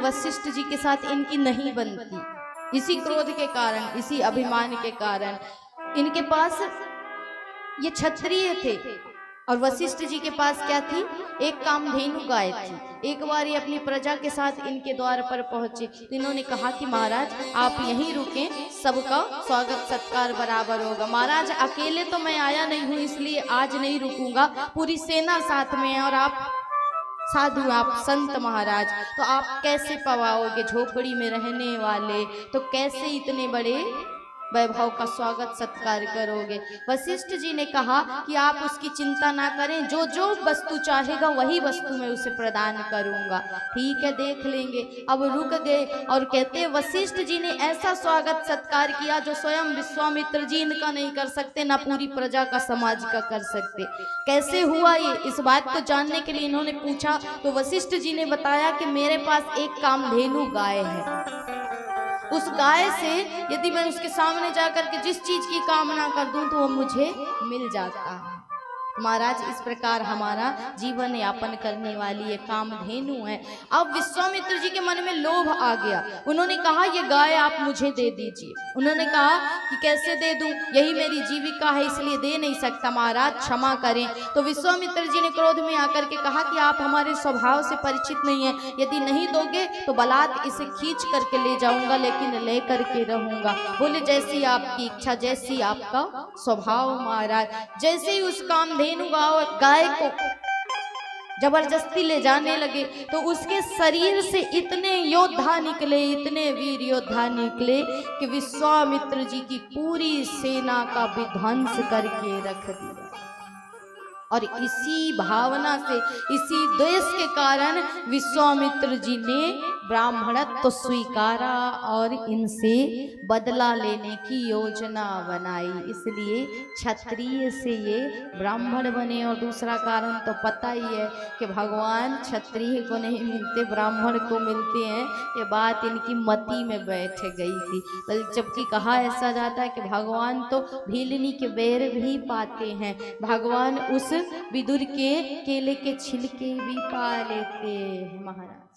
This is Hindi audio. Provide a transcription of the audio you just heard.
वशिष्ठ जी के साथ इनकी नहीं बनती। इसी क्रोध के कारण, इसी अभिमान के कारण इनके पास ये क्षत्रिय थे और वशिष्ठ जी के पास क्या थी, एक कामधेनु गाय थी। एक बार ये अपनी प्रजा के साथ इनके द्वार पर पहुंचे तो इन्होंने कहा कि महाराज आप यहीं रुकें, सबका स्वागत सत्कार बराबर होगा। महाराज अकेले तो मैं आया नहीं हूं, इसलिए आज नहीं रुकूंगा, पूरी सेना साथ में है और आप साधु, आप संत महाराज, तो आप कैसे पवाओगे? झोपड़ी में रहने वाले तो कैसे इतने बड़े वैभव का स्वागत सत्कार करोगे? वशिष्ठ जी ने कहा कि आप उसकी चिंता ना करें, जो जो वस्तु चाहेगा वही वस्तु मैं उसे प्रदान करूंगा। ठीक है, देख लेंगे। अब रुक गए और कहते वशिष्ठ जी ने ऐसा स्वागत सत्कार किया जो स्वयं विश्वामित्र जी इनका नहीं कर सकते, ना पूरी प्रजा का, समाज का कर सकते। कैसे हुआ ये, इस बात को जानने के लिए इन्होंने पूछा तो वशिष्ठ जी ने बताया कि मेरे पास एक कामधेनु गाय है, उस गाय से यदि मैं उसके सामने जाकर के जिस चीज की कामना कर दूं तो वो मुझे मिल जाता है। महाराज इस प्रकार हमारा जीवन यापन करने वाली ये कामधेनु है। अब विश्वामित्र जी के मन में लोभ आ गया, उन्होंने कहा ये गाय आप मुझे दे दीजिए। उन्होंने कहा कि कैसे दे दूं, यही मेरी जीविका है इसलिए दे नहीं सकता, महाराज क्षमा करें। तो विश्वामित्र जी ने क्रोध में आकर के कहा कि आप हमारे स्वभाव से परिचित नहीं है, यदि नहीं दोगे तो बलात् इसे खींच करके ले जाऊंगा, लेकिन ले करके रहूंगा। बोले जैसी आपकी इच्छा, जैसी आपका स्वभाव महाराज। जैसे ही उस कामधेनु गाय को जबरदस्ती ले जाने लगे तो उसके शरीर से इतने योद्धा निकले, इतने वीर योद्धा निकले कि विश्वामित्र जी की पूरी सेना का विध्वंस करके रख दिया। और इसी भावना से, इसी द्वेष के कारण विश्वामित्र जी ने ब्राह्मणत्व तो स्वीकारा और इनसे बदला लेने की योजना बनाई। इसलिए क्षत्रिय से ये ब्राह्मण बने। और दूसरा कारण तो पता ही है कि भगवान क्षत्रिय को नहीं मिलते, ब्राह्मण को मिलते हैं। ये बात इनकी मति में बैठ गई थी। जबकि कहा ऐसा जाता है कि भगवान तो भीलनी के बेर भी पाते हैं, भगवान उस विदुर के केले के छिलके भी पा लेते हैं महाराज।